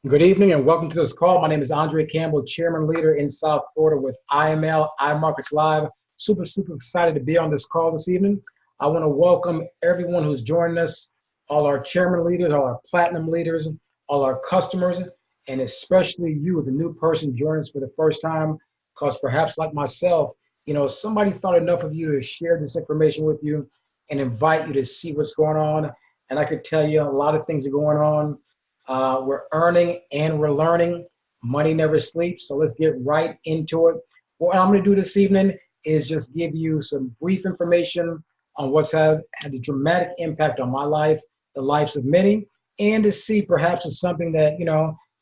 Good evening and welcome to this call. My name is Andre Campbell, Chairman Leader in South Florida with IML, iMarkets Live. Super excited to be on this call this evening. I want to welcome everyone who's joining us, all our Chairman Leaders, all our Platinum Leaders, all our customers, and especially you, the new person joining us for the first time, because perhaps like myself, somebody thought enough of you to share this information with you and invite you to see what's going on. And I could tell you a lot of things are going on. We're earning and we're learning. Money never sleeps, so let's get right into it. What I'm going to do this evening is just give you some brief information on what's had a dramatic impact on my life, the lives of many, and to see perhaps it's something that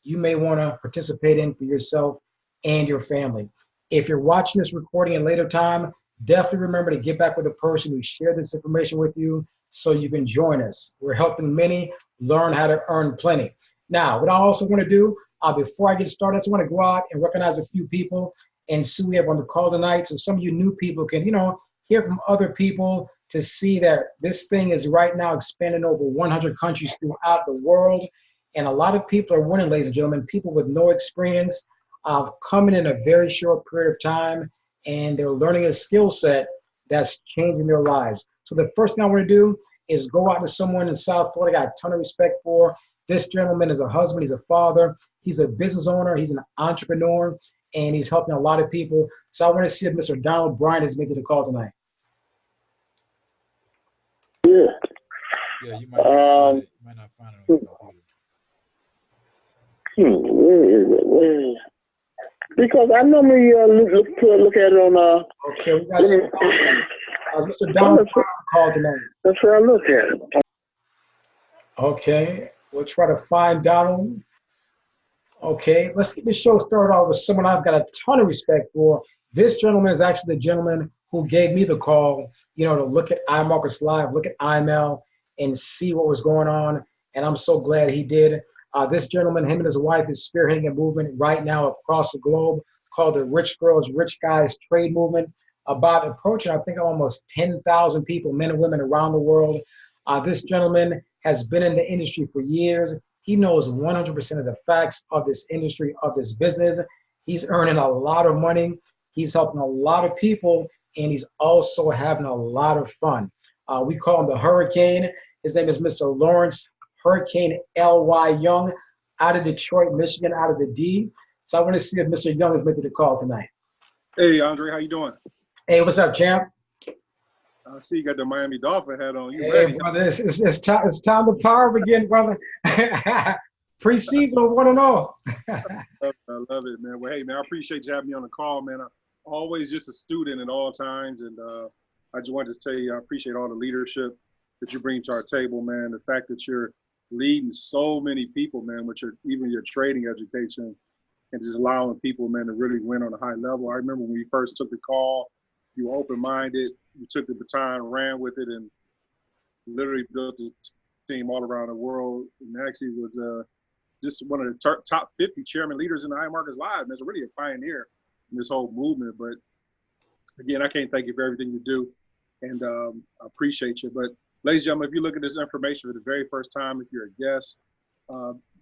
you may want to participate in for yourself and your family. If you're watching this recording at a later time, definitely remember to get back with the person who shared this information with you so you can join us. We're helping many learn how to earn plenty. Now, what I also want to do, before I get started, I just want to go out and recognize a few people and see who we have on the call tonight. So some of you new people can, hear from other people to see that this thing is right now expanding over 100 countries throughout the world. And a lot of people are winning, ladies and gentlemen, people with no experience coming in a very short period of time, and they're learning a skill set that's changing their lives. So the first thing I want to do is go out to someone in South Florida I got a ton of respect for. This gentleman is a husband, he's a father, he's a business owner, he's an entrepreneur, and he's helping a lot of people. So I want to see if Mr. Donald Bryant is making the call tonight. Yeah. Yeah, you might not find it on your computer. Where is it? Where is it? Because I normally look at it on. Okay, we got Mr. Donald Bryant call tonight. That's where I look at it. Okay, we'll try to find Donald. Okay, let's get the show started off with someone I've got a ton of respect for. This gentleman is actually the gentleman who gave me the call, to look at iMarkets Live, look at IML, and see what was going on. And I'm so glad he did. This gentleman, him and his wife, is spearheading a movement right now across the globe called the Rich Girls, Rich Guys Trade Movement, about approaching, I think, almost 10,000 people, men and women around the world. This gentleman has been in the industry for years. He knows 100% of the facts of this industry, of this business. He's earning a lot of money. He's helping a lot of people, and he's also having a lot of fun. We call him the Hurricane. His name is Mr. Lawrence Hurricane L.Y. Young, out of Detroit, Michigan, out of the D. So I want to see if Mr. Young is making the call tonight. Hey, Andre, how you doing? Hey, what's up, champ? I see you got the Miami Dolphin hat on. You Hey, ready? brother, it's time to power up again, brother. Preseason, 1-0. I love it, man. Well, hey, man, I appreciate you having me on the call, man. I'm always just a student at all times, and I just wanted to tell you I appreciate all the leadership that you bring to our table, man. The fact that you're leading so many people, man, with even your trading education and just allowing people, man, to really win on a high level. I remember when you first took the call, you were open-minded, you took the baton, ran with it, and literally built a team all around the world, and actually was just one of the top 50 chairman leaders in the iMarkets Live. And it's really a pioneer in this whole movement. But again, I can't thank you for everything you do, and I appreciate you. But ladies and gentlemen, if you look at this information for the very first time, if you're a guest,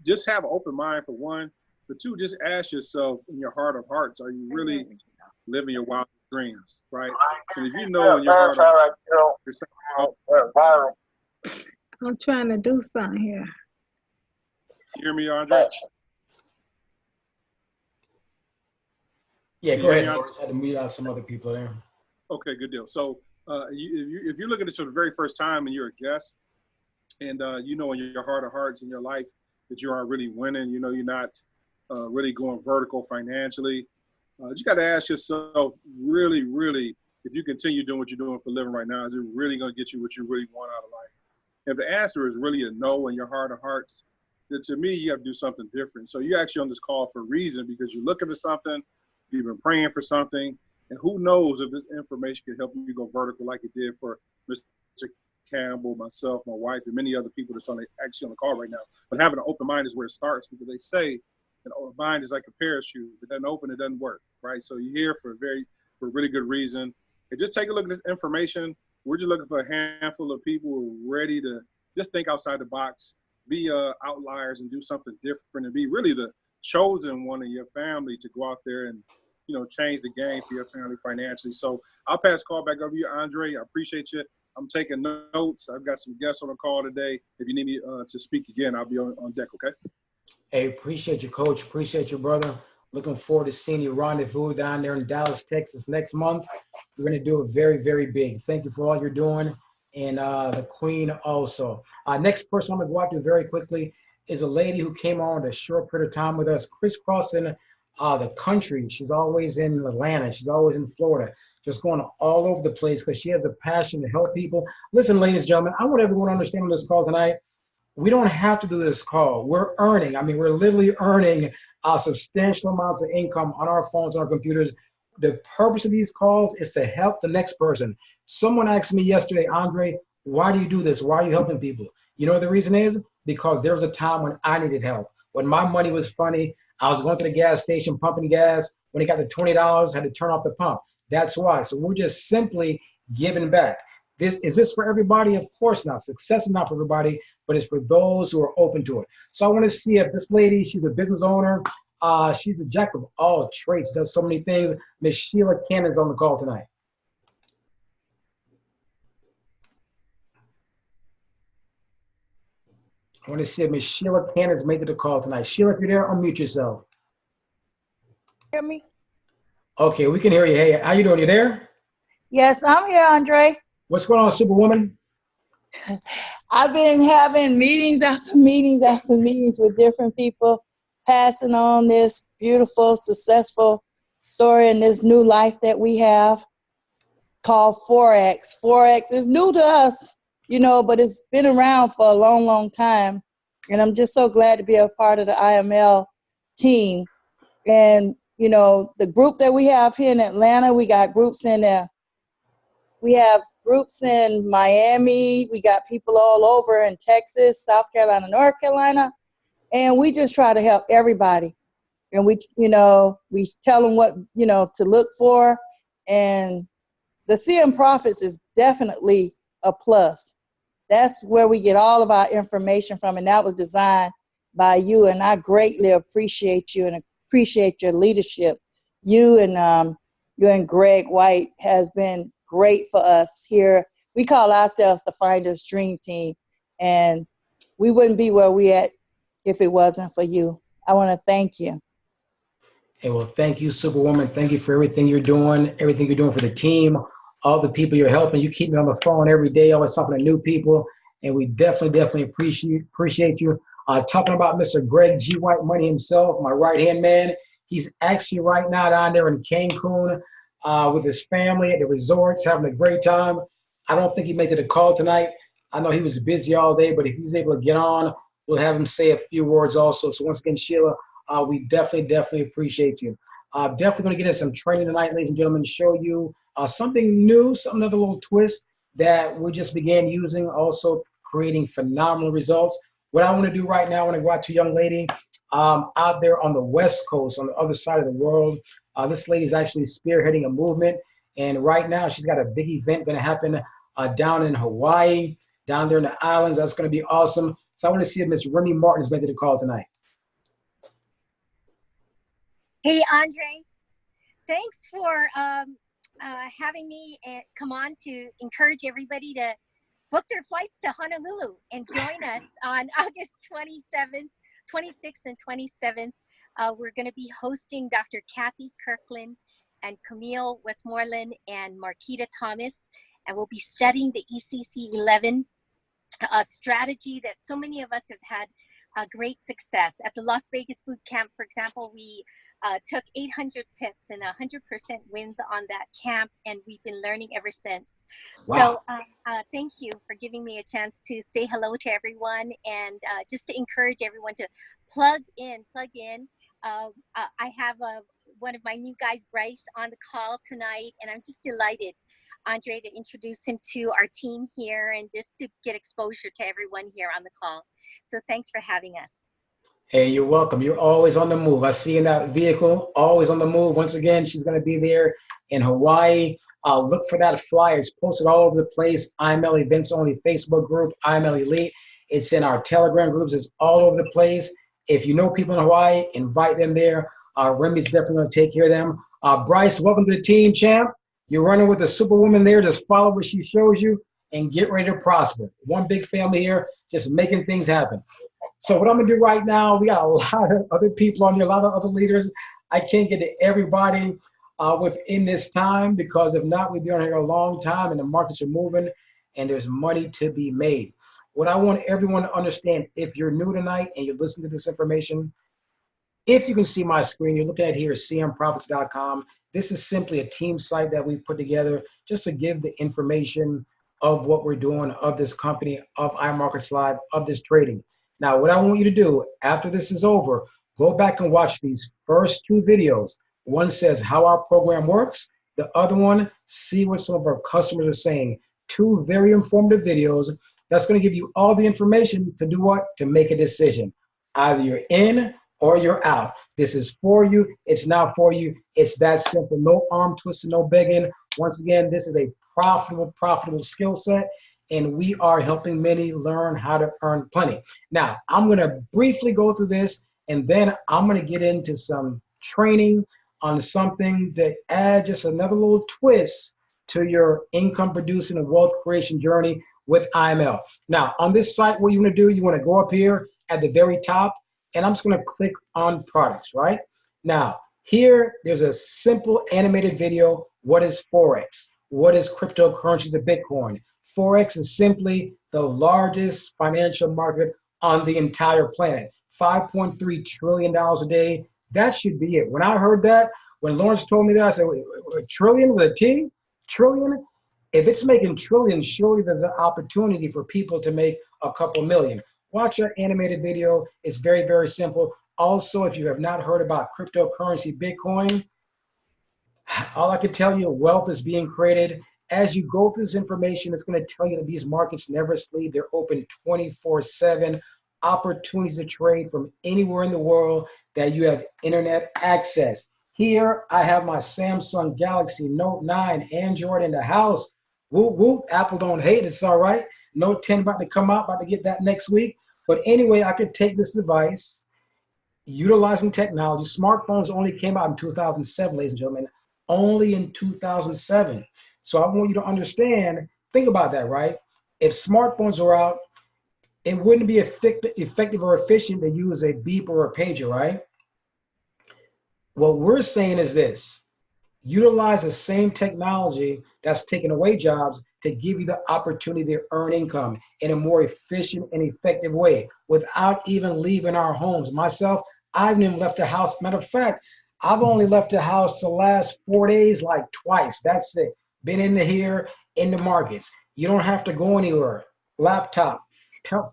just have an open mind for one. But two, just ask yourself in your heart of hearts, are you really living your wildest dreams, right? And if you know in your heart of hearts, I'm trying to do something here. you hear me, Andre? Yeah, go ahead, Lawrence. I had to meet out some other people there. Okay, good deal. So if you look at this for the very first time and you're a guest, and you know in your heart of hearts in your life that you aren't really winning, you're not really going vertical financially, you got to ask yourself, really, if you continue doing what you're doing for a living right now, is it really going to get you what you really want out of life? If the answer is really a no in your heart of hearts, then to me, you have to do something different. So you're actually on this call for a reason, because you're looking for something, you've been praying for something, and who knows if this information can help you go vertical like it did for Mr. Campbell, myself, my wife, and many other people that's actually on the call right now. But having an open mind is where it starts, because they say an open mind is like a parachute. If it doesn't open, it doesn't work, right? So you're here for a really good reason. And just take a look at this information. We're just looking for a handful of people who are ready to just think outside the box be outliers and do something different and be really the chosen one in your family to go out there and, change the game for your family financially. So I'll pass the call back over to you, Andre. I appreciate you. I'm taking notes. I've got some guests on the call today. If you need me to speak again, I'll be on deck, okay? Hey, appreciate you, Coach. Appreciate you, brother. Looking forward to seeing you rendezvous down there in Dallas, Texas next month. We're going to do it very, very big. Thank you for all you're doing. And the Queen also. Next person I'm going to go out to very quickly is a lady who came on a short period of time with us, crisscrossing the country. She's always in Atlanta. She's always in Florida, just going all over the place because she has a passion to help people. Listen, ladies and gentlemen, I want everyone to understand on this call tonight, we don't have to do this call. We're earning. I mean, we're literally earning substantial amounts of income on our phones, on our computers. The purpose of these calls is to help the next person. Someone asked me yesterday, Andre, why do you do this? Why are you helping people? You know the reason is? Because there was a time when I needed help. When my money was funny, I was going to the gas station, pumping gas. When it got to $20, I had to turn off the pump. That's why. So we're just simply giving back. Is this for everybody? Of course not. Success is not for everybody, but it's for those who are open to it. So I want to see if this lady, she's a business owner. She's a jack of all trades, does so many things. Miss Sheila Cannon is on the call tonight. I want to see if Miss Sheila Cannon's making the call tonight. Sheila, if you're there, unmute yourself. Hear me? Okay, we can hear you. Hey, how you doing? You there? Yes, I'm here, Andre. What's going on, Superwoman? I've been having meetings after meetings after meetings with different people, passing on this beautiful, successful story and this new life that we have called Forex. Forex is new to us, but it's been around for a long, long time. And I'm just so glad to be a part of the IML team. And, the group that we have here in Atlanta, we got groups in there. We have groups in Miami. We got people all over in Texas, South Carolina, North Carolina. And we just try to help everybody. And we tell them what, to look for. And the CM Profits is definitely a plus. That's where we get all of our information from. And that was designed by you. And I greatly appreciate you and appreciate your leadership. You and Greg White has been great for us here. We call ourselves the Finder's Dream Team, and we wouldn't be where we at if it wasn't for you. I want to thank you. Hey, well, thank you, Superwoman. Thank you for everything you're doing for the team, all the people you're helping. You keep me on the phone every day, always talking to new people, and we definitely appreciate you. Talking about Mr. Greg G. White Money himself, my right-hand man. He's actually right now down there in Cancun with his family at the resorts, having a great time. I don't think he made it a call tonight. I know he was busy all day, but if he's able to get on, we'll have him say a few words also. So once again, Sheila, we definitely appreciate you. Definitely going to get in some training tonight, ladies and gentlemen, to show you something new, another little twist that we just began using, also creating phenomenal results. What I want to do right now, I want to go out to a young lady out there on the West Coast, on the other side of the world. This lady is actually spearheading a movement. And right now, she's got a big event going to happen down in Hawaii, down there in the islands. That's going to be awesome. So I want to see if Miss Remy Martin is making the call tonight. Hey, Andre. Thanks for having me come on to encourage everybody to book their flights to Honolulu and join us on August 26th and 27th. We're going to be hosting Dr. Kathy Kirkland and Camille Westmoreland and Marquita Thomas, and we'll be studying the ECC 11 strategy that so many of us have had great success. At the Las Vegas boot camp, for example, we took 800 pips and 100% wins on that camp, and we've been learning ever since. Wow. So thank you for giving me a chance to say hello to everyone and just to encourage everyone to plug in. I have one of my new guys, Bryce, on the call tonight, and I'm just delighted, Andre, to introduce him to our team here and just to get exposure to everyone here on the call. So thanks for having us. Hey, you're welcome. You're always on the move. I see in that vehicle, always on the move. Once again, she's going to be there in Hawaii. Look for that flyer. It's posted all over the place. IML Events Only Facebook group, IML Elite. It's in our Telegram groups. It's all over the place. If you know people in Hawaii, invite them there. Remy's definitely going to take care of them. Bryce, welcome to the team, champ. You're running with a superwoman there. Just follow what she shows you and get ready to prosper. One big family here, just making things happen. So what I'm going to do right now, we got a lot of other people on here, a lot of other leaders. I can't get to everybody within this time, because if not, we'd be on here a long time and the markets are moving and there's money to be made. What I want everyone to understand, if you're new tonight and you're listening to this information, if you can see my screen, you're looking at here, cmprofits.com. This is simply a team site that we put together just to give the information of what we're doing, of this company, of iMarkets Live, of this trading. Now, what I want you to do after this is over, go back and watch these first two videos. One says how our program works. The other one, see what some of our customers are saying. Two very informative videos that's going to give you all the information to do what? To make a decision. Either you're in or you're out. This is for you. It's not for you. It's that simple. No arm twisting, no begging. Once again, this is a profitable skill set, and we are helping many learn how to earn plenty. Now, I'm going to briefly go through this, and then I'm going to get into some training on something that adds just another little twist to your income producing and wealth creation journey with IML. Now, on this site, what you want to do, you want to go up here at the very top, and I'm just going to click on products, right? Now, here, there's a simple animated video. What is Forex? What is cryptocurrencies of Bitcoin? Forex is simply the largest financial market on the entire planet. $5.3 trillion a day. That should be it. When I heard that, when Lawrence told me that, I said, a trillion with a T? Trillion? If it's making trillions, surely there's an opportunity for people to make a couple million. Watch our animated video. It's very, very simple. Also, if you have not heard about cryptocurrency Bitcoin, all I can tell you, wealth is being created. As you go through this information, it's going to tell you that these markets never sleep. They're open 24/7. Opportunities to trade from anywhere in the world that you have internet access. Here, I have my Samsung Galaxy Note 9 Android in the house. Whoop, whoop. Apple don't hate it. It's all right. Note 10 about to come out, about to get that next week. But anyway, I could take this device, utilizing technology. Smartphones only came out in 2007, ladies and gentlemen, only in 2007. So I want you to understand, think about that, right? If smartphones were out, it wouldn't be effective or efficient to use a beep or a pager, right? What we're saying is this: utilize the same technology that's taking away jobs to give you the opportunity to earn income in a more efficient and effective way without even leaving our homes. Myself, I haven't even left the house. Matter of fact, I've only left the house the last 4 days, like twice. That's it. Been in here, in the markets. You don't have to go anywhere. Laptop,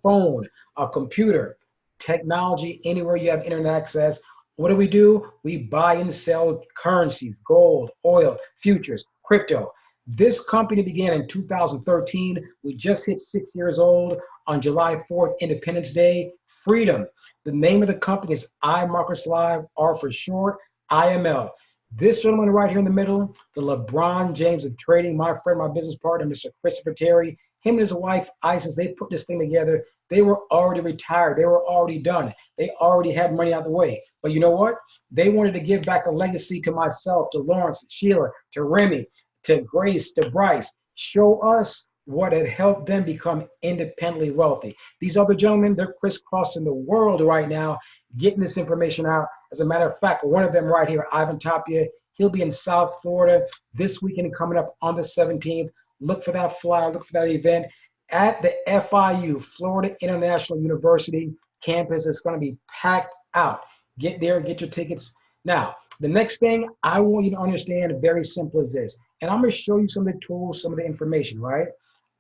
phone, a computer, technology, anywhere you have internet access. What do? We buy and sell currencies, gold, oil, futures, crypto. This company began in 2013. We just hit 6 years old on July 4th, Independence Day. Freedom. The name of the company is iMarkets Live, or for short, IML. This gentleman right here in the middle, the LeBron James of trading, my friend, my business partner, Mr. Christopher Terry, him and his wife, Isis, they put this thing together. They were already retired. They were already done. They already had money out the way. But you know what? They wanted to give back a legacy to myself, to Lawrence, to Sheila, to Remy, to Grace, to Bryce. Show us what had helped them become independently wealthy. These other gentlemen, they're crisscrossing the world right now, getting this information out. As a matter of fact, one of them right here, Ivan Tapia, he'll be in South Florida this weekend coming up on the 17th. Look for that flyer, look for that event at the FIU, Florida International University campus. It's going to be packed out. Get there, get your tickets. Now, the next thing I want you to understand, very simple as this, and I'm going to show you some of the tools, some of the information, right?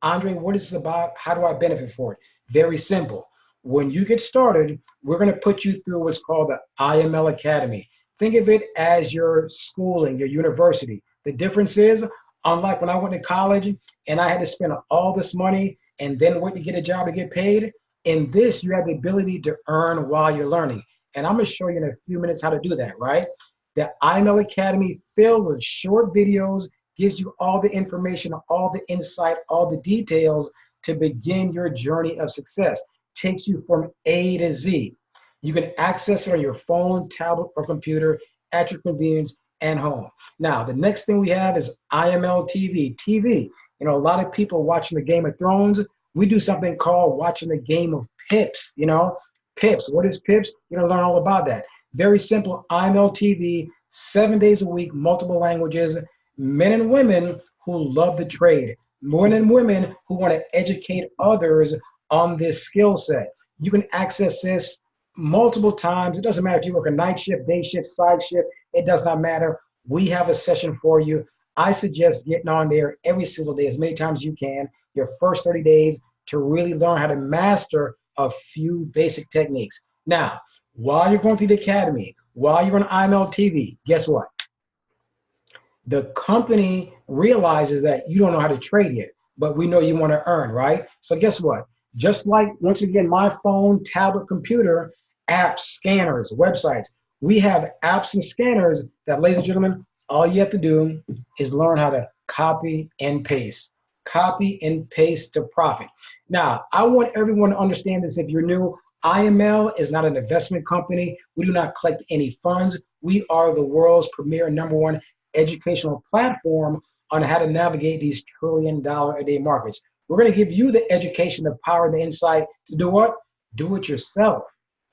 Andre, what is this about? How do I benefit for it? Very simple. When you get started, we're going to put you through what's called the IML Academy. Think of it as your schooling, your university. The difference is, unlike when I went to college and I had to spend all this money and then wait to get a job to get paid, in this, you have the ability to earn while you're learning. And I'm going to show you in a few minutes how to do that, right? The IML Academy, filled with short videos, gives you all the information, all the insight, all the details to begin your journey of success. takes you from A to Z. You can access it on your phone, tablet, or computer at your convenience and home. Now, the next thing we have is IML TV. TV, you know, a lot of people watching the Game of Thrones, we do something called watching the game of Pips, you know. Pips, what is Pips? You're gonna learn all about that. Very simple, IML TV, 7 days a week, multiple languages, men and women who love the trade, men and women who wanna educate others on this skill set. You can access this multiple times. It doesn't matter if you work a night shift, day shift, side shift, it does not matter. We have a session for you. I suggest getting on there every single day, as many times as you can, your first 30 days to really learn how to master a few basic techniques. Now, while you're going through the academy, while you're on IML TV, guess what? The company realizes that you don't know how to trade yet, but we know you want to earn, right? So guess what? Just like, once again, my phone, tablet, computer, apps, scanners, websites, we have apps and scanners that, ladies and gentlemen, all you have to do is learn how to copy and paste. Copy and paste to profit. Now, I want everyone to understand this. If you're new, IML is not an investment company. We do not collect any funds. We are the world's premier #1 educational platform on how to navigate these trillion-dollar-a-day markets. We're going to give you the education, the power, the insight to do what? Do it yourself.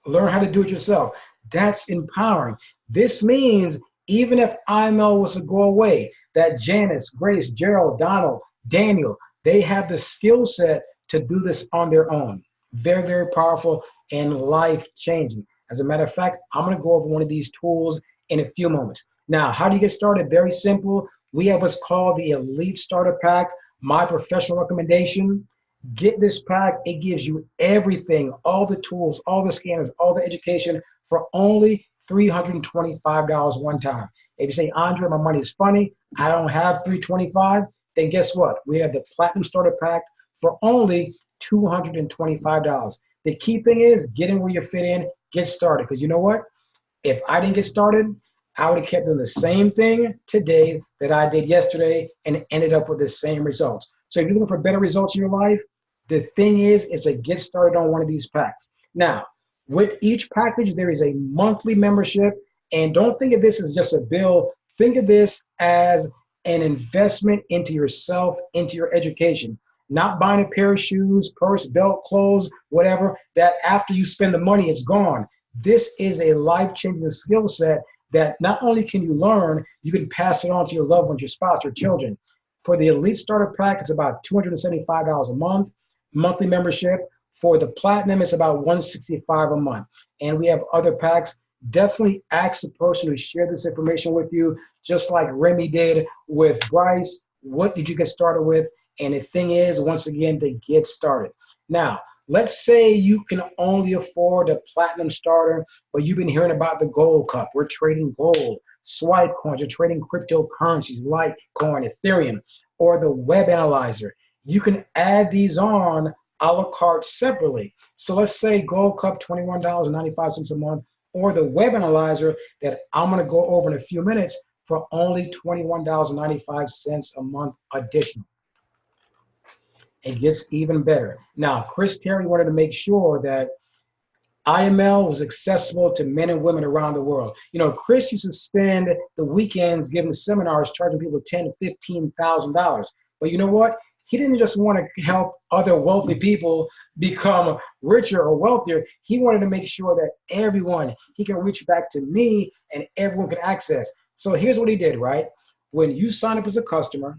Learn how to do it yourself. That's empowering. This means even if IML was to go away, that Janice, Grace, Gerald, Donald, Daniel, they have the skill set to do this on their own. Very, very powerful and life-changing. As a matter of fact, I'm going to go over one of these tools in a few moments. Now, how do you get started? Very simple. We have what's called the Elite Starter Pack, my professional recommendation. Get this pack. It gives you everything, all the tools, all the scanners, all the education for only $325 one time. If you say, Andre, my money is funny, I don't have $325, then guess what? We have the Platinum Starter Pack for only $225. The key thing is get in where you fit in, get started. Because you know what? If I didn't get started, I would have kept doing the same thing today that I did yesterday and ended up with the same results. So if you're looking for better results in your life, the thing is, it's a get started on one of these packs. Now, with each package, there is a monthly membership. And don't think of this as just a bill. Think of this as an investment into yourself, into your education. Not buying a pair of shoes, purse, belt, clothes, whatever, that after you spend the money, it's gone. This is a life-changing skill set that not only can you learn, you can pass it on to your loved ones, your spouse, your children. For the Elite Starter Pack, it's about $275 a month, monthly membership. For the Platinum, it's about $165 a month. And we have other packs. Definitely ask the person who shared this information with you, just like Remy did with Bryce. What did you get started with? And the thing is, once again, to get started. Now, let's say you can only afford a Platinum Starter, but you've been hearing about the Gold Cup. We're trading gold, swipe coins, you're trading cryptocurrencies, Litecoin, Ethereum, or the Web Analyzer. You can add these on a la carte separately. So let's say Gold Cup, $21.95 a month, or the Web Analyzer that I'm going to go over in a few minutes for only $21.95 a month additional. It gets even better. Now, Chris Terry wanted to make sure that IML was accessible to men and women around the world. You know, Chris used to spend the weekends giving seminars, charging people $10,000 to $15,000. But you know what? He didn't just want to help other wealthy people become richer or wealthier. He wanted to make sure that everyone, he can reach back to me and everyone can access. So here's what he did, right? When you sign up as a customer,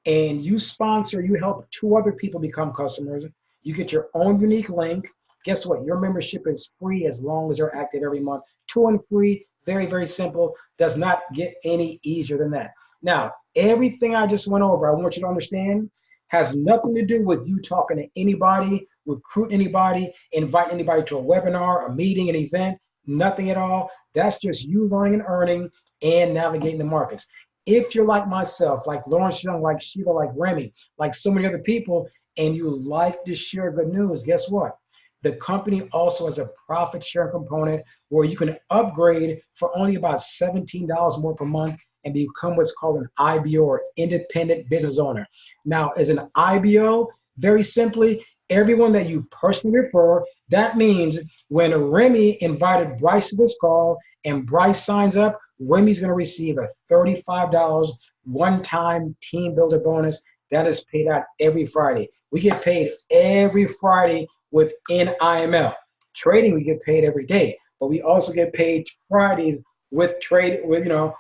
and you sponsor, you help 2 other people become customers, you get your own unique link. Guess what? Your membership is free as long as you're active every month. 2 and free, very, very simple. Does not get any easier than that. Now, everything I just went over, I want you to understand, has nothing to do with you talking to anybody, recruit anybody, invite anybody to a webinar, a meeting, an event, nothing at all. That's just you learning and earning and navigating the markets. If you're like myself, like Lawrence Young, like Sheila, like Remy, like so many other people, and you like to share good news, guess what? The company also has a profit sharing component where you can upgrade for only about $17 more per month and become what's called an IBO, or independent business owner. Now, as an IBO, very simply, Everyone that you personally refer, that means when Remy invited Bryce to this call and Bryce signs up, Remy's going to receive a $35 one-time team builder bonus that is paid out every Friday. We get paid every Friday within IML. Trading, we get paid every day, but we also get paid Fridays with trade,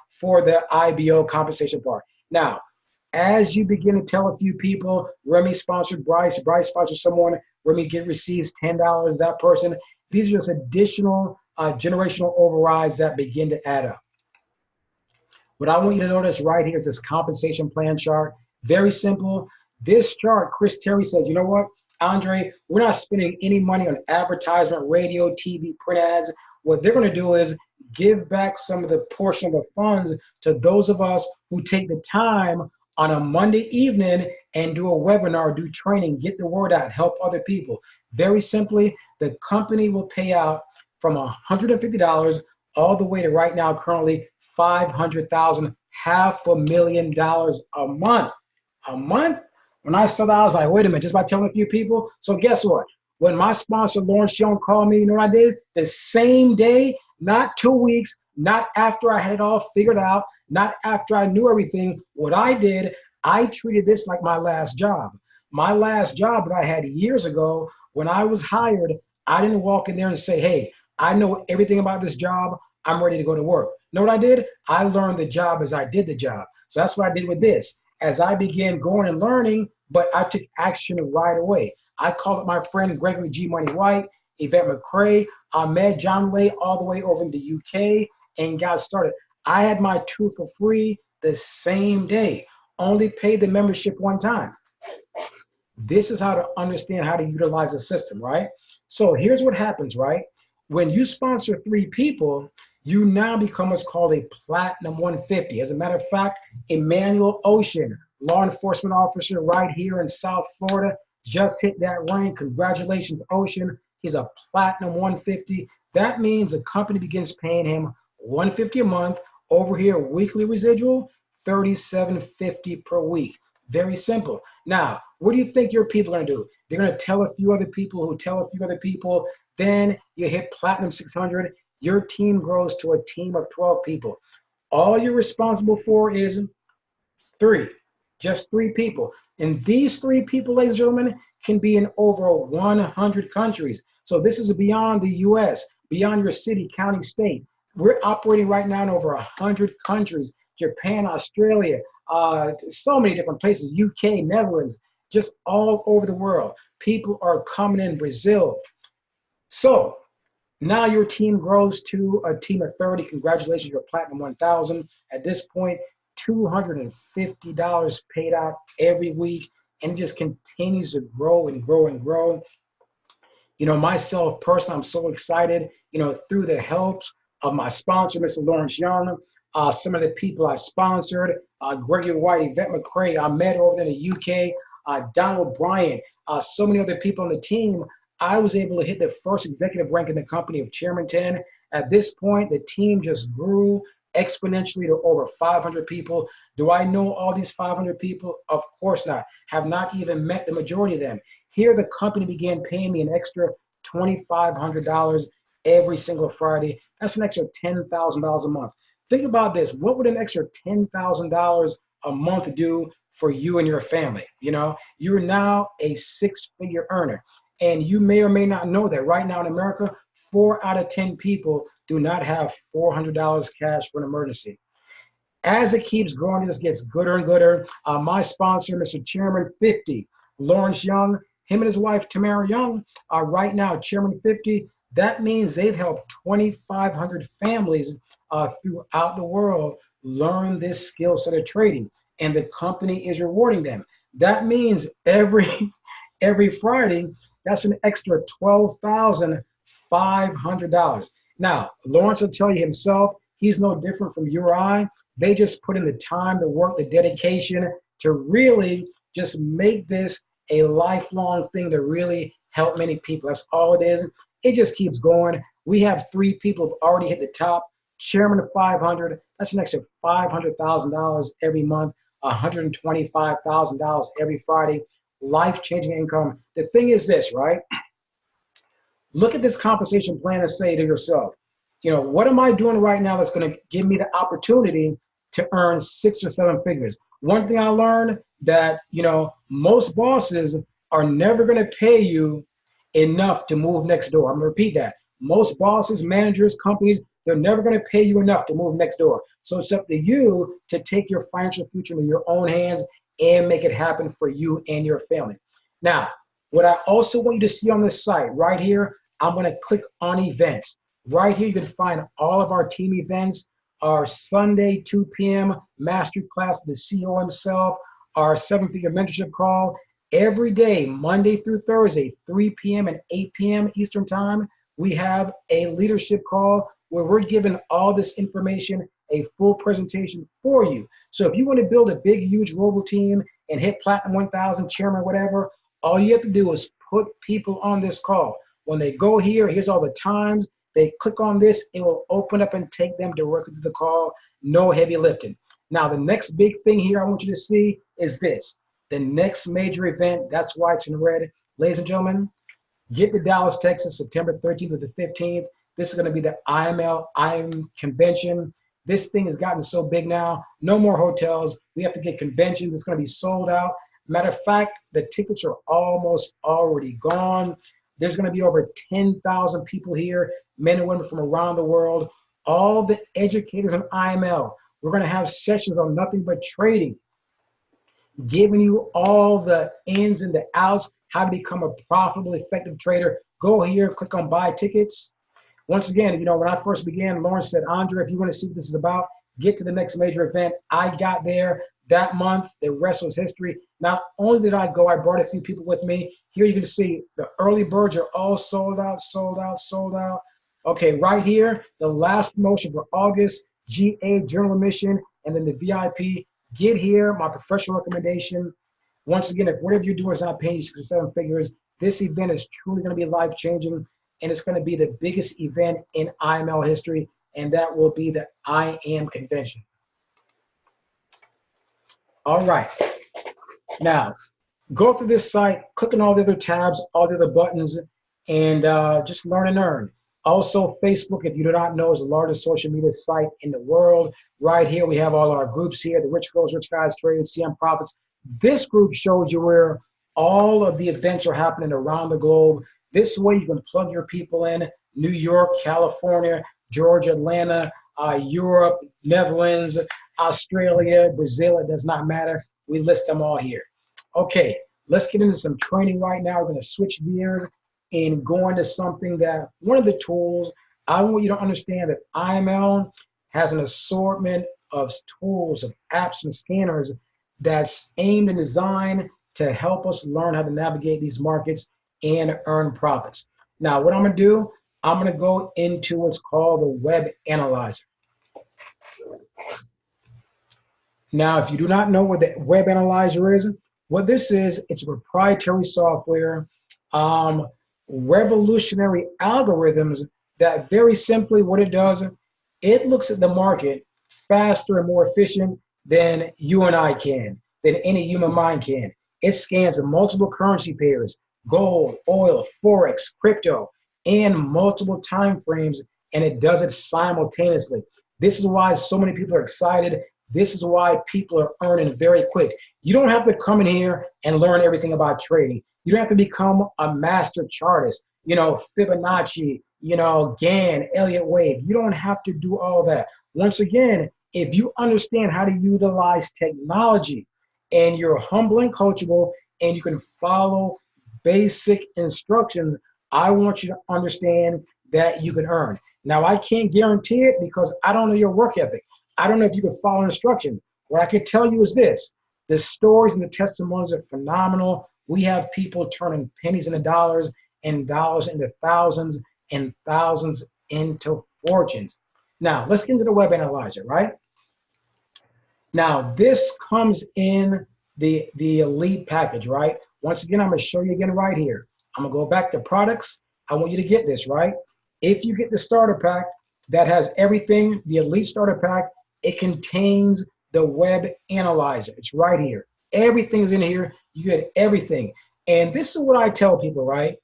for the IBO compensation part. Now, as you begin to tell a few people, Remy sponsored Bryce, Bryce sponsored someone, Remy receives $10, that person. These are just additional generational overrides that begin to add up. What I want you to notice right here is this compensation plan chart. Very simple. This chart, Chris Terry says, you know what, Andre, we're not spending any money on advertisement, radio, TV, print ads. What they're going to do is give back some of the portion of the funds to those of us who take the time on a Monday evening and do a webinar, do training, get the word out, help other people. Very simply, the company will pay out from $150 all the way to right now currently $500,000, $500,000 a month. A month? When I saw that, I was like, wait a minute, just by telling a few people. So guess what? When my sponsor, Lawrence Young, called me, you know what I did? The same day, not 2 weeks, not after I had it all figured out, not after I knew everything. What I did, I treated this like my last job. My last job that I had years ago, when I was hired, I didn't walk in there and say, hey, I know everything about this job. I'm ready to go to work. Know what I did? I learned the job as I did the job. So that's what I did with this. As I began going and learning, but I took action right away. I called up my friend Gregory G. Money White, Yvette McCrae, Ahmed John Lay, all the way over in the UK, and got started. I had my 2 for free the same day, only paid the membership one time. This is how to understand how to utilize the system, right? So here's what happens, right? When you sponsor 3 people, you now become what's called a Platinum 150. As a matter of fact, Emmanuel Ocean, law enforcement officer right here in South Florida, just hit that rank. Congratulations, Ocean. He's a Platinum 150. That means the company begins paying him $150 a month. Over here, weekly residual, $37.50 per week. Very simple. Now, what do you think your people are going to do? They're going to tell a few other people who tell a few other people. Then you hit Platinum 600. Your team grows to a team of 12 people. All you're responsible for is 3, just 3 people. And these 3 people, ladies and gentlemen, can be in over 100 countries. So this is beyond the US, beyond your city, county, state. We're operating right now in over 100 countries, Japan, Australia, so many different places, UK, Netherlands, just all over the world. People are coming in, Brazil. So now your team grows to a team of 30. Congratulations, you're Platinum 1000. At this point, $250 paid out every week, and it just continues to grow and grow and grow. You know, myself personally, I'm so excited, through the help of my sponsor, Mr. Lawrence Young, some of the people I sponsored, Gregory White, Yvette McCrae, I met over there in the UK, Donald Bryant, so many other people on the team. I was able to hit the first executive rank in the company of Chairman 10. At this point, the team just grew exponentially to over 500 people. Do I know all these 500 people? Of course not. Have not even met the majority of them. Here, the company began paying me an extra $2,500 every single Friday. That's an extra $10,000 a month. Think about this. What would an extra $10,000 a month do for you and your family? You're now a 6-figure earner. And you may or may not know that right now in America, 4 out of 10 people do not have $400 cash for an emergency. As it keeps growing, it just gets gooder and gooder. My sponsor, Mr. Chairman 50, Lawrence Young, him and his wife, Tamara Young, are right now Chairman 50. That means they've helped 2,500 families throughout the world learn this skill set of trading, and the company is rewarding them. That means every Friday, that's an extra $12,500. Now, Lawrence will tell you himself, he's no different from you or I. They just put in the time, the work, the dedication to really just make this a lifelong thing to really help many people. That's all it is. It just keeps going. We have 3 people who've already hit the top. Chairman of 500, that's an extra $500,000 every month, $125,000 every Friday. life-changing income. The thing is this, right? Look at this compensation plan and say to yourself, you know, what am I doing right now that's going to give me the opportunity to earn 6 or 7 figures? One thing I learned that, you know, most bosses are never going to pay you enough to move next door. I'm going to repeat that. Most bosses, managers, companies, they're never going to pay you enough to move next door. So it's up to you to take your financial future into your own hands and make it happen for you and your family. Now, what I also want you to see on this site right here, I'm going to click on events. Right here, you can find all of our team events, our Sunday 2 p.m. mastery class, the CEO himself, our 7-figure mentorship call. Every day, Monday through Thursday, 3 p.m. and 8 p.m. Eastern time, we have a leadership call where we're giving all this information, a full presentation for you. So if you want to build a big, huge global team and hit Platinum 1000, chairman, whatever, all you have to do is put people on this call. When they go here, here's all the times. They click on this, it will open up and take them directly to the call. No heavy lifting. Now, the next big thing here I want you to see is this. The next major event, that's why it's in red. Ladies and gentlemen, get to Dallas, Texas, September 13th to the 15th. This is going to be the IM convention. This thing has gotten so big now. No more hotels. We have to get conventions. It's going to be sold out. Matter of fact, the tickets are almost already gone. There's going to be over 10,000 people here, men and women from around the world, all the educators on IML. We're going to have sessions on nothing but trading, giving you all the ins and the outs, how to become a profitable, effective trader. Go here, click on buy tickets. Once again, you know, when I first began, Lawrence said, Andre, if you want to see what this is about, get to the next major event. I got there that month. The rest was history. Not only did I go, I brought a few people with me. Here you can see the early birds are all sold out, sold out, sold out. Okay, right here, the last promotion for August, GA, general admission, and then the VIP. Get here, my professional recommendation. Once again, if whatever you're doing is not paying you 6 or 7 figures, this event is truly going to be life-changing, and it's going to be the biggest event in IML history, and that will be the I Am Convention. All right. Now, go through this site, click on all the other tabs, all the other buttons, and just learn and earn. Also, Facebook, if you do not know, is the largest social media site in the world. Right here, we have all our groups here, the Rich Girls, Rich Guys, Trade, CM Profits. This group shows you where all of the events are happening around the globe. This way, you can plug your people in. New York, California, Georgia, Atlanta, Europe, Netherlands, Australia, Brazil, it does not matter. We list them all here. Okay, let's get into some training right now. We're going to switch gears and go into something that, one of the tools, I want you to understand that IML has an assortment of tools, of apps and scanners that's aimed and designed to help us learn how to navigate these markets and earn profits. Now, what I'm going to do, I'm going to go into what's called the Web Analyzer. Now, if you do not know what the Web Analyzer is, what this is, it's a proprietary software, revolutionary algorithms that very simply what it does, it looks at the market faster and more efficient than you and I can, than any human mind can. It scans multiple currency pairs, gold, oil, Forex, crypto, and multiple time frames, and it does it simultaneously. This is why so many people are excited. This is why people are earning very quick. You don't have to come in here and learn everything about trading. You don't have to become a master chartist, you know, Fibonacci, you know, Gann, Elliott Wave. You don't have to do all that. Once again, if you understand how to utilize technology and you're humble and coachable and you can follow basic instructions, I want you to understand that you can earn. Now, I can't guarantee it because I don't know your work ethic. I don't know if you can follow instructions. What I can tell you is this. The stories and the testimonies are phenomenal. We have people turning pennies into dollars and dollars into thousands and thousands into fortunes. Now, let's get into the Web Analyzer, right? Now, this comes in the elite package, right? Once again, I'm going to show you again right here. I'm going to go back to products. I want you to get this, right? If you get the starter pack that has everything, the elite starter pack, it contains the Web Analyzer. It's right here. Everything is in here. You get everything. And this is what I tell people, right?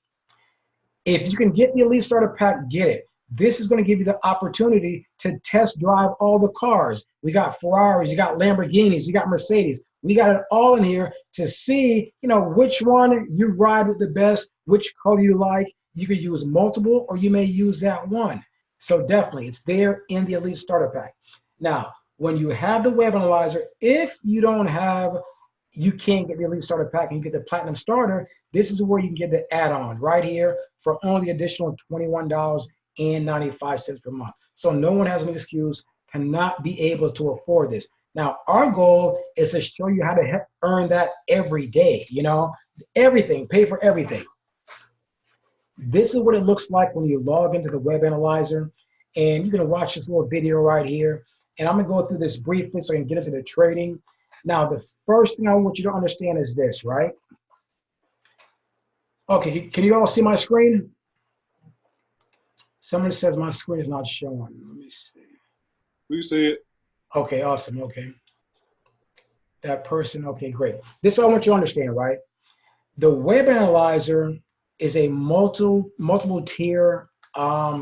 If you can get the Elite Starter Pack, get it. This is going to give you the opportunity to test drive all the cars. We got Ferraris, you got Lamborghinis, we got Mercedes. We got it all in here to see, which one you ride with the best, which color you like. You could use multiple, or you may use that one. So definitely, it's there in the Elite Starter Pack. Now, when you have the web analyzer, if you can't get the Elite Starter Pack and you get the Platinum Starter, this is where you can get the add-on right here for only additional $21.95 per month. So no one has an excuse to not be able to afford this. Now, our goal is to show you how to earn that every day, everything, pay for everything. This is what it looks like when you log into the web analyzer, and you're gonna watch this little video right here. And I'm gonna go through this briefly so I can get into the trading. Now, the first thing I want you to understand is this, right? Okay, can you all see my screen? Someone says my screen is not showing. Let me see. We see it. Okay, awesome, okay. That person, okay, great. This is what I want you to understand, right? The web analyzer is a multiple tier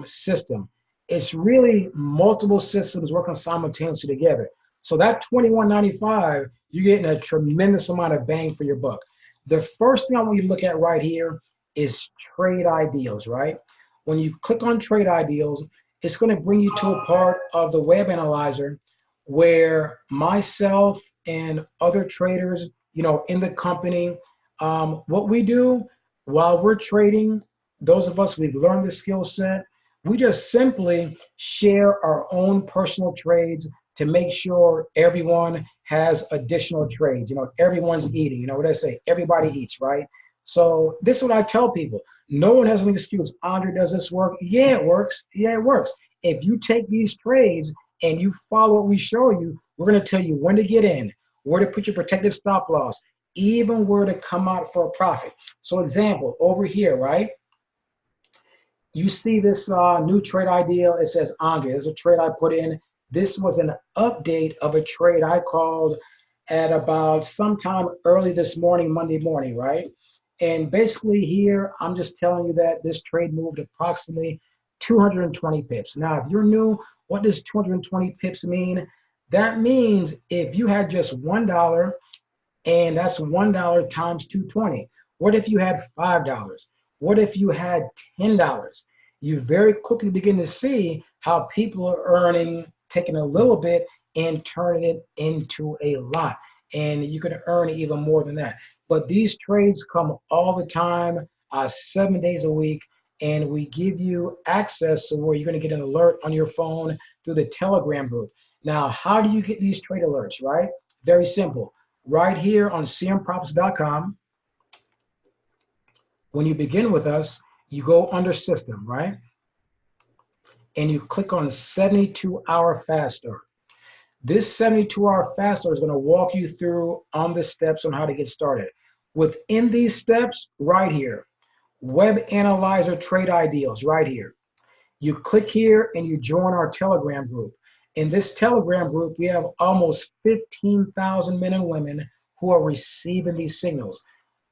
system. It's really multiple systems working simultaneously together. So that $21.95, you're getting a tremendous amount of bang for your buck. The first thing I want you to look at right here is trade ideals, right? When you click on trade ideals, it's going to bring you to a part of the web analyzer where myself and other traders, in the company, what we do while we're trading, those of us, we've learned the skill set, we just simply share our own personal trades to make sure everyone has additional trades. Everyone's eating. What I say? Everybody eats, right? So this is what I tell people. No one has an excuse. Andre, does this work? Yeah, it works. Yeah, it works. If you take these trades and you follow what we show you, we're going to tell you when to get in, where to put your protective stop loss, even where to come out for a profit. So example, over here, right? You see this new trade ideal. It says Andre. There's a trade I put in. This was an update of a trade I called at about sometime early this morning, Monday morning, right? And basically here, I'm just telling you that this trade moved approximately 220 pips. Now, if you're new, what does 220 pips mean? That means if you had just $1, and that's $1 times 220. What if you had $5? What if you had $10? You very quickly begin to see how people are earning, taking a little bit and turning it into a lot. And you can earn even more than that. But these trades come all the time, 7 days a week, and we give you access to where you're going to get an alert on your phone through the Telegram group. Now, how do you get these trade alerts, right? Very simple. Right here on cmprofits.com, when you begin with us, you go under system, right? And you click on 72-hour fast start. This 72-hour fast start is going to walk you through on the steps on how to get started. Within these steps, right here, web analyzer trade ideals, right here. You click here and you join our Telegram group. In this Telegram group, we have almost 15,000 men and women who are receiving these signals.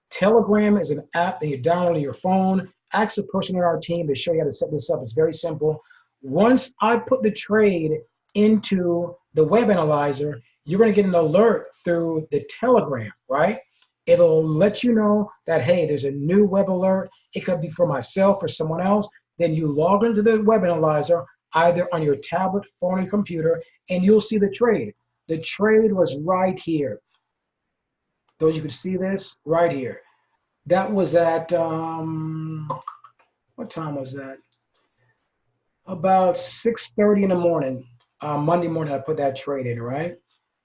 Telegram is an app that you download on your phone. Ask a person on our team to show you how to set this up. It's very simple. Once I put the trade into the web analyzer, you're going to get an alert through the Telegram, right? It'll let you know that, hey, there's a new web alert. It could be for myself or someone else. Then you log into the web analyzer, either on your tablet, phone, or computer, and you'll see the trade. The trade was right here. Those you could see this right here. That was at, what time was that? About 6:30 in the morning, Monday morning, I put that trade in, right?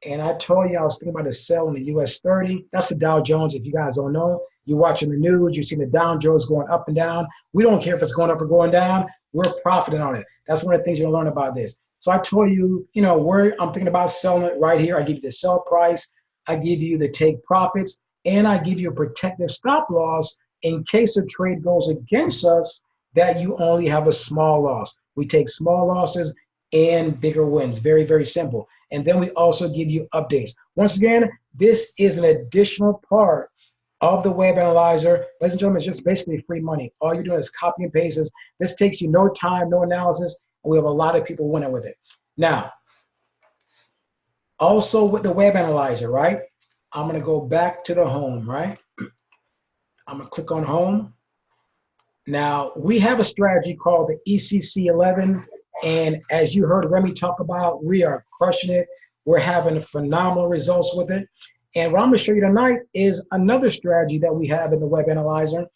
And I told you I was thinking about a sell in the US 30. That's the Dow Jones. If you guys don't know, you're watching the news, you see the Dow Jones going up and down. We don't care if it's going up or going down. We're profiting on it. That's one of the things you'll learn about this. So I told you, where I'm thinking about selling it right here. I give you the sell price. I give you the take profits. And I give you a protective stop loss in case a trade goes against us that you only have a small loss. We take small losses and bigger wins. Very, very simple. And then we also give you updates. Once again, this is an additional part of the web analyzer. Ladies and gentlemen, it's just basically free money. All you're doing is copy and paste this. This takes you no time, no analysis, and we have a lot of people winning with it. Now, also with the web analyzer, right? I'm gonna go back to the home, right? I'm gonna click on home. Now, we have a strategy called the ECC 11, and as you heard Remy talk about, we are crushing it. We're having phenomenal results with it. And what I'm gonna show you tonight is another strategy that we have in the web analyzer.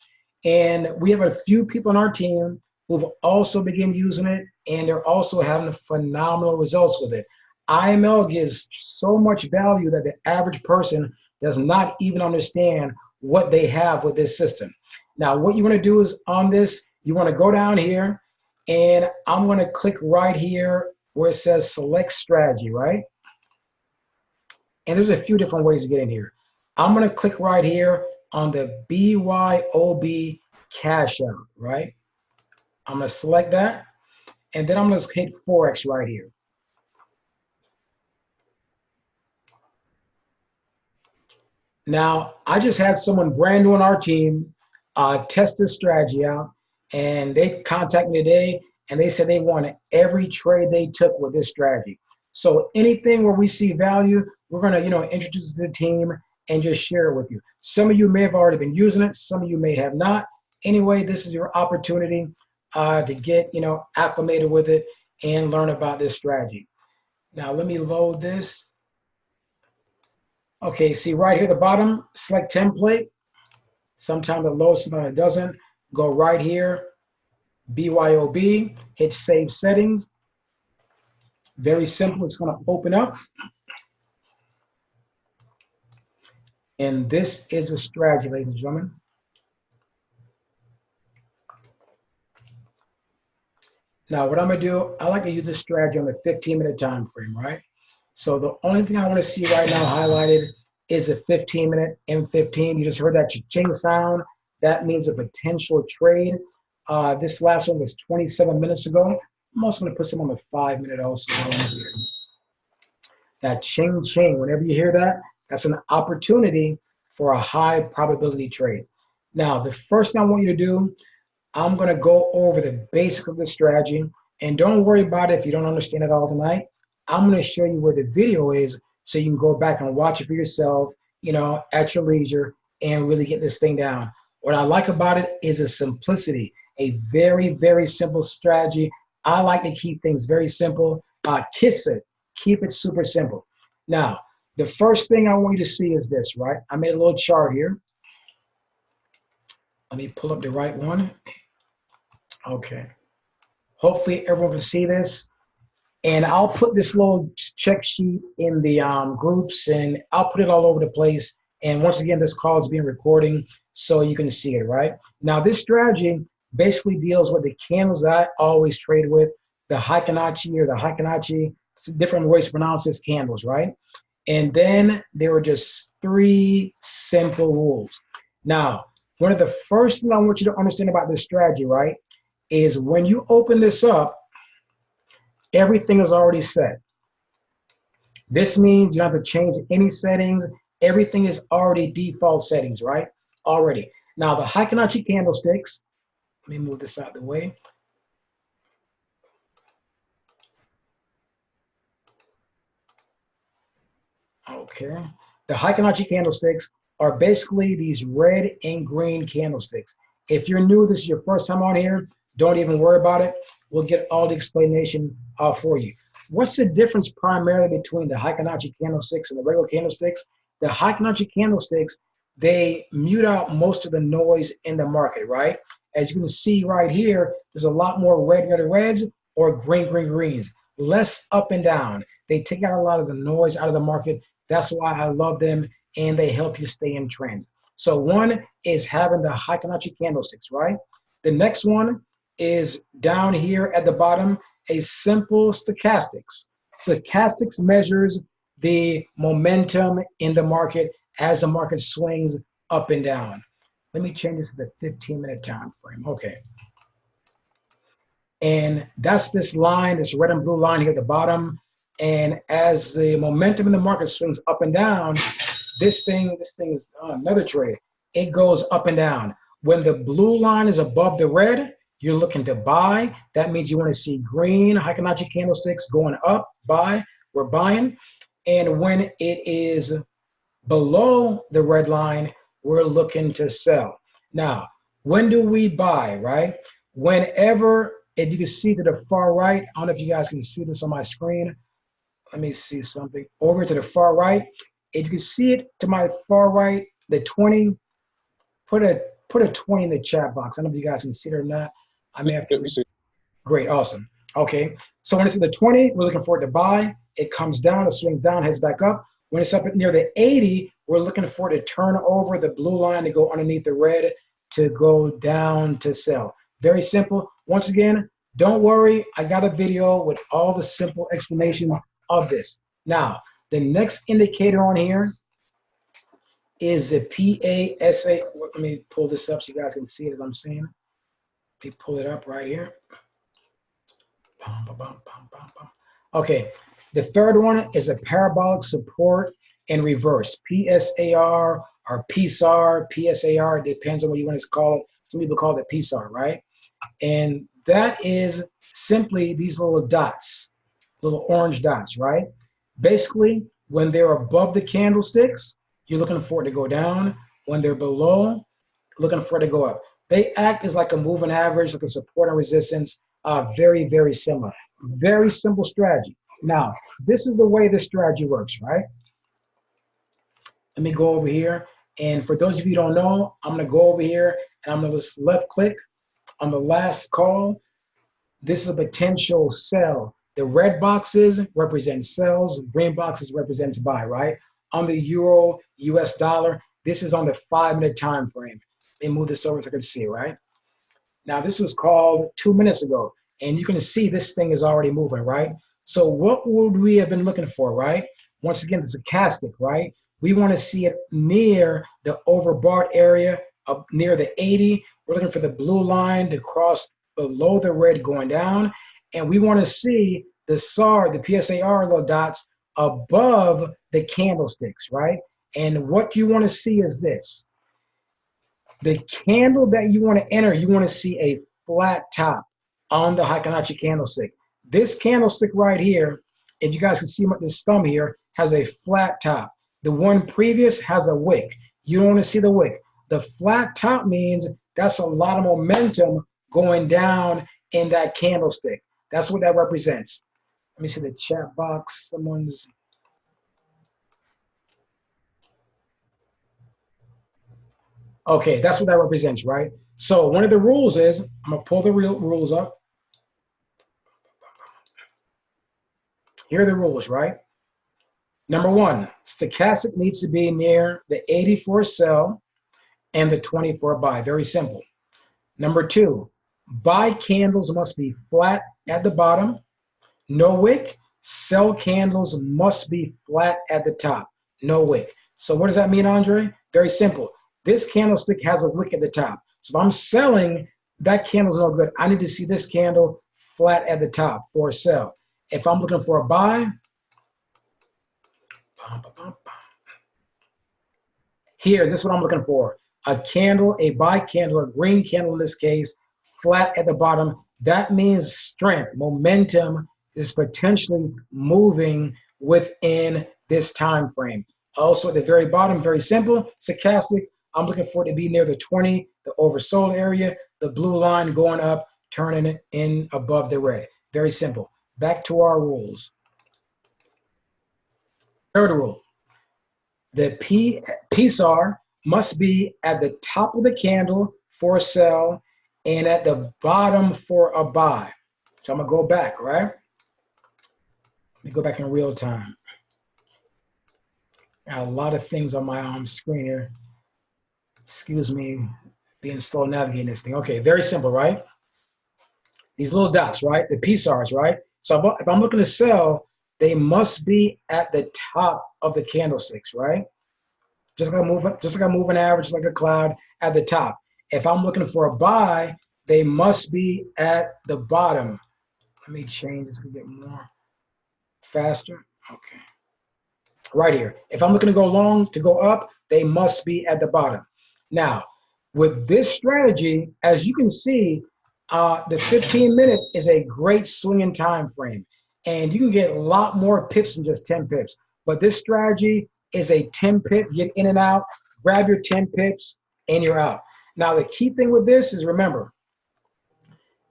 And we have a few people on our team who've also begun using it, and they're also having phenomenal results with it. IML gives so much value that the average person does not even understand what they have with this system. Now, what you want to do is on this, you want to go down here, and I'm going to click right here where it says select strategy, right? And there's a few different ways to get in here. I'm going to click right here on the BYOB cash out, right? I'm going to select that, and then I'm going to hit Forex right here. Now, I just had someone brand new on our team test this strategy out, and they contacted me today, and they said they wanted every trade they took with this strategy. So anything where we see value, we're gonna, introduce it to the team and just share it with you. Some of you may have already been using it, some of you may have not. Anyway, this is your opportunity to get, acclimated with it and learn about this strategy. Now, let me load this. Okay, see right here at the bottom, select template. Sometimes it loads, sometimes it doesn't. Go right here, BYOB, hit save settings. Very simple, it's gonna open up. And this is a strategy, ladies and gentlemen. Now what I'm gonna do, I like to use this strategy on the 15-minute time frame, right? So the only thing I wanna see right now highlighted is a 15-minute M15. You just heard that cha-ching sound. That means a potential trade. This last one was 27 minutes ago. I'm also gonna put some on the 5-minute also. That ching-ching, whenever you hear that, that's an opportunity for a high probability trade. Now, the first thing I want you to do, I'm gonna go over the basic of the strategy, and don't worry about it if you don't understand it all tonight. I'm gonna show you where the video is so you can go back and watch it for yourself, at your leisure and really get this thing down. What I like about it is the simplicity, a very, very simple strategy. I like to keep things very simple. Kiss it, keep it super simple. Now, the first thing I want you to see is this, right? I made a little chart here. Let me pull up the right one. Okay. Hopefully everyone can see this. And I'll put this little check sheet in the groups, and I'll put it all over the place. And once again, this call is being recorded so you can see it, right? Now, this strategy basically deals with the candles that I always trade with, the Heikinaichi or the Heikinaichi, different ways to pronounce this candles, right? And then there were just 3 simple rules. Now, one of the first things I want you to understand about this strategy, right, is when you open this up, everything is already set. This means you don't have to change any settings. Everything is already default settings, right? Already. Now, the Heikinaichi candlesticks, let me move this out of the way. Okay. The Heikinaichi candlesticks are basically these red and green candlesticks. If you're new, this is your first time on here, don't even worry about it. We'll get all the explanation for you. What's the difference primarily between the Heikinaichi candlesticks and the regular candlesticks? The Heikinaichi candlesticks, they mute out most of the noise in the market, right? As you can see right here, there's a lot more red, reds or green, greens. Less up and down. They take out a lot of the noise out of the market. That's why I love them, and they help you stay in trend. So one is having the Heikinaichi candlesticks, right? The next one is down here at the bottom, a simple stochastics. Stochastics measures the momentum in the market as the market swings up and down. Let me change this to the 15-minute time frame. Okay. And that's this line, this red and blue line here at the bottom. And as the momentum in the market swings up and down, this thing is another trade. it goes up and down. When the blue line is above the red, you're looking to buy. That means you want to see green Fibonacci candlesticks going up, buy, we're buying. And when it is below the red line, we're looking to sell. Now, when do we buy, right? Whenever, if you can see to the far right, I don't know if you guys can see this on my screen. Let me see something. Over to the far right, if you can see it to my far right, the 20, put a 20 in the chat box. I don't know if you guys can see it or not. I may have to. Great, awesome. Okay, so when it's at the 20, we're looking for it to buy. It comes down, it swings down, heads back up. When it's up near the 80, we're looking for it to turn over the blue line to go underneath the red to go down to sell. Very simple. Once again, don't worry. I got a video with all the simple explanation of this. Now, the next indicator on here is the PASA. Let me pull this up so you guys can see it as I'm saying. Let me pull it up right here. Okay, the third one is a parabolic support in reverse, PSAR or PSAR, PSAR, depends on what you want to call it. Some people call it PSAR, right? And that is simply these little dots, little orange dots, right? Basically, when they're above the candlesticks, you're looking for it to go down. When they're below, looking for it to go up. They act as like a moving average, like a support and resistance. Very, very similar. Very simple strategy. Now, this is the way this strategy works, right? Let me go over here. And for those of you who don't know, I'm going to go over here and I'm going to just left click on the last call. This is a potential sell. The red boxes represent sells, green boxes represents buy, right? On the euro, US dollar, this is on the 5-minute time frame. Let me move this over so I can see, right? Now, this was called 2 minutes ago, and you can see this thing is already moving, right? So what would we have been looking for, right? Once again, it's a stochastic, right? We want to see it near the overbought area, up near the 80. We're looking for the blue line to cross below the red going down, and we want to see the SAR, the PSAR little dots above the candlesticks, right? And what you want to see is this. The candle that you want to enter, you want to see a flat top on the Fibonacci candlestick. This candlestick right here, if you guys can see this thumb here, has a flat top. The one previous has a wick. You don't want to see the wick. The flat top means that's a lot of momentum going down in that candlestick. That's what that represents. Let me see the chat box. Someone's... Okay, that's what that represents, right? So one of the rules is, I'm gonna pull the real rules up. Here are the rules, right? Number one, stochastic needs to be near the 80 for a sell and the 20 for a buy. Very simple. Number two, buy candles must be flat at the bottom, no wick. Sell candles must be flat at the top, no wick. So what does that mean, Andre? Very simple. This candlestick has a wick at the top. So if I'm selling, that candle's no good. I need to see this candle flat at the top for a sell. If I'm looking for a buy, this is what I'm looking for. A candle, a buy candle, a green candle in this case, flat at the bottom. That means strength, momentum is potentially moving within this time frame. Also at the very bottom, very simple, stochastic. I'm looking for it to be near the 20, the oversold area, the blue line going up, turning it in above the red. Very simple. Back to our rules. Third rule, the PSAR must be at the top of the candle for a sell and at the bottom for a buy. So I'm gonna go back, right? Let me go back in real time. Got a lot of things on my screen here. Excuse me, being slow navigating this thing. Okay, very simple, right? These little dots, right? The PSARs, right? So if I'm looking to sell, they must be at the top of the candlesticks, right? Just like a moving average, like a cloud at the top. If I'm looking for a buy, they must be at the bottom. Let me change this to get more faster. Okay. Right here. If I'm looking to go long, to go up, they must be at the bottom. Now, with this strategy, as you can see, the 15-minute is a great swinging time frame, and you can get a lot more pips than just 10 pips. But this strategy is a 10 pip, get in and out, grab your 10 pips, and you're out. Now, the key thing with this is, remember,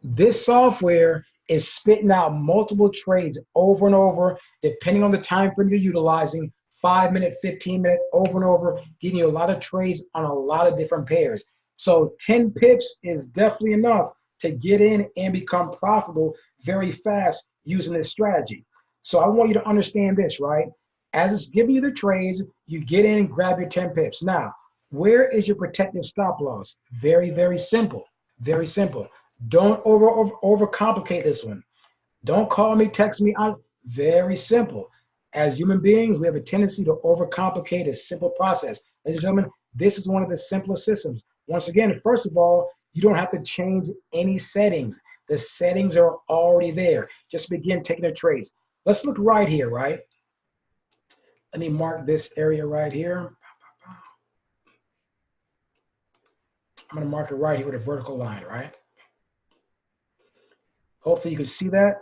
this software is spitting out multiple trades over and over, depending on the time frame you're utilizing, 5-minute, 15-minute, over and over, giving you a lot of trades on a lot of different pairs. So 10 pips is definitely enough to get in and become profitable very fast using this strategy. So I want you to understand this, right? As it's giving you the trades, you get in and grab your 10 pips. Now, where is your protective stop loss? Very, very simple. Very simple. Don't overcomplicate this one. Don't call me, text me. Very simple. As human beings, we have a tendency to overcomplicate a simple process. Ladies and gentlemen, this is one of the simplest systems. Once again, first of all, you don't have to change any settings. The settings are already there. Just begin taking the trades. Let's look right here, right? Let me mark this area right here. I'm going to mark it right here with a vertical line, right? Hopefully you can see that.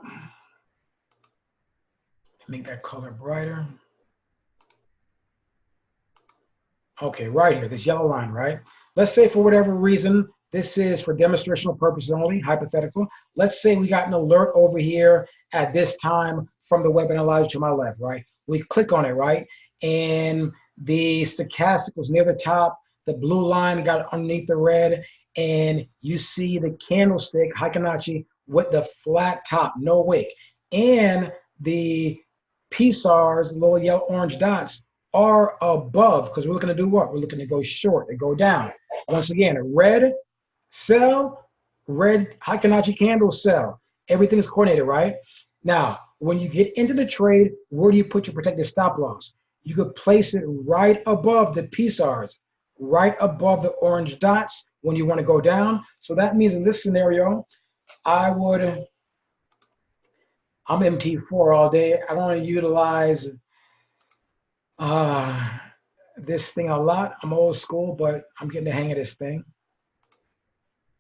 Make that color brighter. Okay, right here, this yellow line, right? Let's say for whatever reason, this is for demonstrational purposes only, hypothetical. Let's say we got an alert over here at this time from the web analyzer to my left, right? We click on it, right? And the stochastic was near the top. The blue line got underneath the red. And you see the candlestick, Heikinaichi, with the flat top, no wick. And the PSARs, little yellow orange dots, are above, because we're looking to do what? We're looking to go short, to go down. Once again, a red sell, red Heikinaichi candle sell. Everything is coordinated, right? Now, when you get into the trade, where do you put your protective stop loss? You could place it right above the PSARs, right above the orange dots when you want to go down. So that means in this scenario, I'm MT4 all day. I want to utilize this thing a lot. I'm old school, but I'm getting the hang of this thing.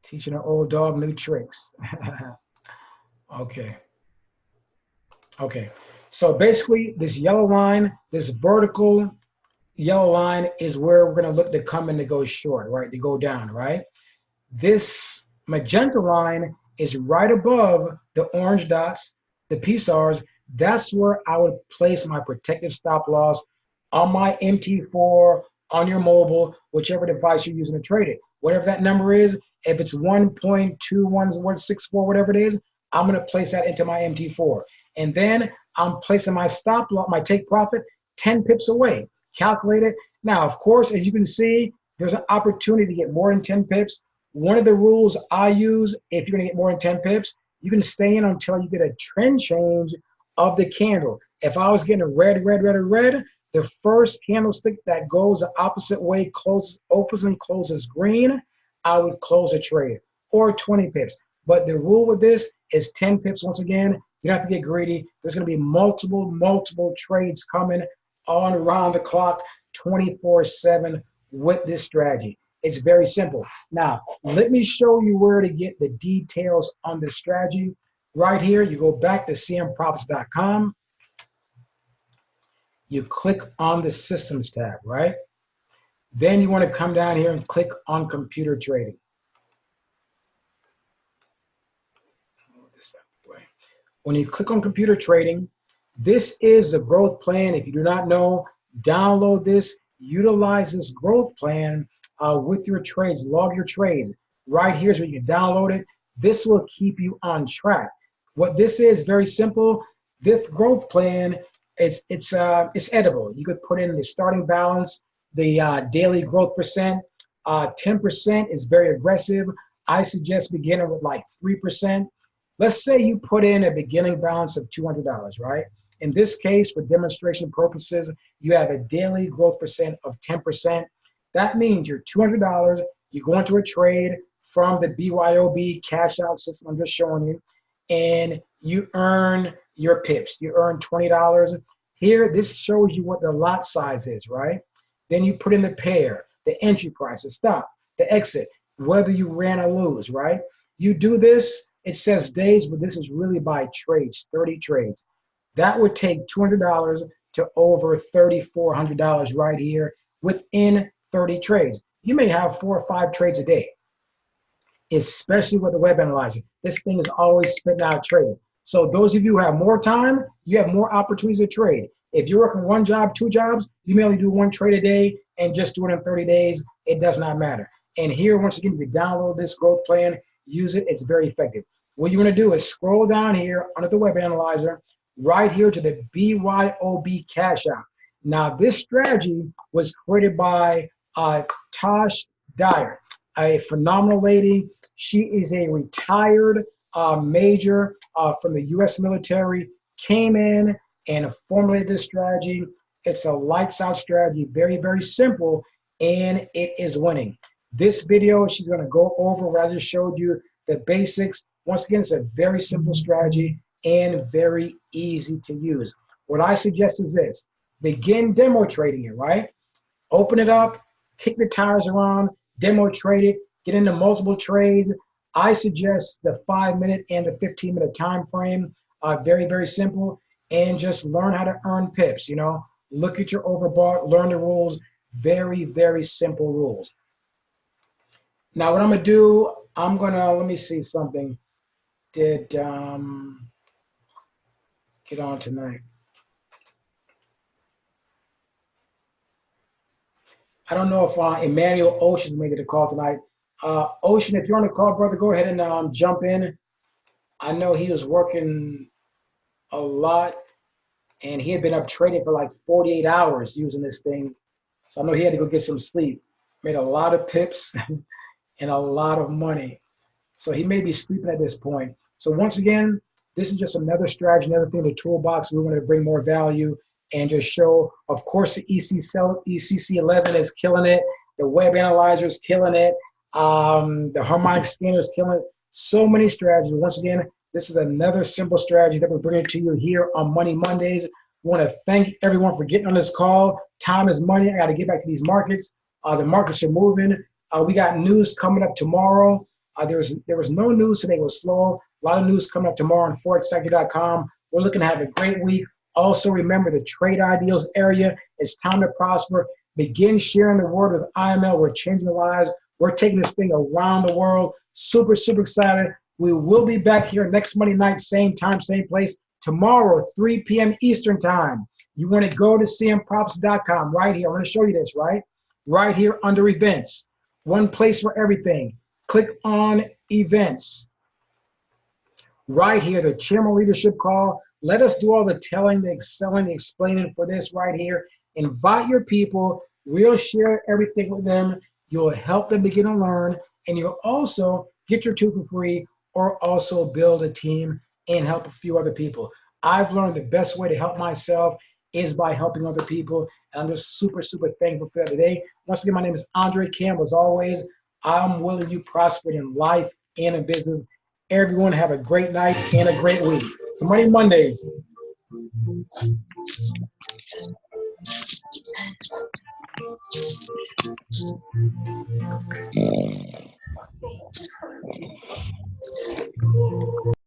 Teaching an old dog new tricks. Okay. Okay. So basically, this yellow line, this vertical yellow line is where we're going to look to come in to go short, right? To go down, right? This magenta line is right above the orange dots, the PSARs. That's where I would place my protective stop loss on my MT4, on your mobile, whichever device you're using to trade it. Whatever that number is, if it's 1.21164, whatever it is, I'm going to place that into my MT4. And then I'm placing my stop loss, my take profit, 10 pips away. Calculate it. Now, of course, as you can see, there's an opportunity to get more than 10 pips. One of the rules I use, if you're going to get more than 10 pips, you can stay in until you get a trend change of the candle. If I was getting a red, the first candlestick that goes the opposite way, opens and closes green, I would close a trade, or 20 pips. But the rule with this is 10 pips. Once again, you don't have to get greedy. There's going to be multiple trades coming on around the clock, 24/7 with this strategy. It's very simple. Now, let me show you where to get the details on this strategy. Right here, you go back to cmprofits.com. You click on the Systems tab, right? Then you want to come down here and click on Computer Trading. When you click on Computer Trading, this is the growth plan. If you do not know, download this, utilize this growth plan with your trades, log your trades. Right here is where you can download it. This will keep you on track. What this is, very simple. This growth plan, it's edible. You could put in the starting balance, the daily growth percent. 10% is very aggressive. I suggest beginning with like 3%. Let's say you put in a beginning balance of $200, right? In this case, for demonstration purposes, you have a daily growth percent of 10%. That means your $200, you go into a trade from the BYOB cash out system I'm just showing you, and you earn your pips. You earn $20. Here, this shows you what the lot size is, right? Then you put in the pair. the entry price, the stop, the exit, whether you ran or lose, right? You do this, it says days, but this is really by trades, 30 trades. That would take $200 to over $3,400 right here within 30 trades. You may have 4 or 5 trades a day, especially with the web analyzer. This thing is always spitting out trades. So those of you who have more time, you have more opportunities to trade. If you're working 1 job, 2 jobs, you may only do 1 trade a day and just do it in 30 days. It does not matter. And here, once again, you download this growth plan, use it. It's very effective. What you want to do is scroll down here under the web analyzer, right here to the BYOB cash out. Now, this strategy was created by Tosh Dyer, a phenomenal lady. She is a retired major from the U.S. military, came in and formulated this strategy. It's a lights out strategy, very, very simple, and it is winning. This video, she's going to go over what I just showed you, the basics. Once again, it's a very simple strategy and very easy to use. What I suggest is this: begin demo trading it, right? Open it up, kick the tires around, demo trade it, get into multiple trades. I suggest the 5-minute and the 15-minute time frame. Very, very simple. And just learn how to earn pips, you know. Look at your overbought, learn the rules. Very, very simple rules. Now what I'm gonna do, let me see something. Did get on tonight. I don't know if Emmanuel Ocean's making the call tonight. Ocean, if you're on the call, brother, go ahead and jump in. I know he was working a lot, and he had been up trading for like 48 hours using this thing. So I know he had to go get some sleep. Made a lot of pips and a lot of money. So he may be sleeping at this point. So once again, this is just another strategy, another thing in the toolbox. We want to bring more value and just show, of course, the ECC11 is killing it. The web analyzer is killing it. The harmonic scanner is killing it. So many strategies. Once again, this is another simple strategy that we're bringing to you here on Money Mondays. We want to thank everyone for getting on this call. Time is money. I got to get back to these markets. The markets are moving. We got news coming up tomorrow. There was no news today. It was slow. A lot of news coming up tomorrow on forexfactory.com. We're looking to have a great week. Also, remember the trade ideals area. It's time to prosper. Begin sharing the word with IML. We're changing lives. We're taking this thing around the world. Super, super excited. We will be back here next Monday night, same time, same place. Tomorrow, 3 p.m. Eastern time. You want to go to cmprops.com right here. I'm going to show you this, right? Right here under events. One place for everything. Click on events. Right here, the chairman leadership call. Let us do all the telling, the excelling, the explaining for this right here. Invite your people. We'll share everything with them. You'll help them begin to learn. And you'll also get your 2 for free, or also build a team and help a few other people. I've learned the best way to help myself is by helping other people. And I'm just super, super thankful for that today. Once again, my name is Andre Campbell. As always, I'm willing you prosper in life and in business. Everyone have a great night and a great week. So Money Mondays.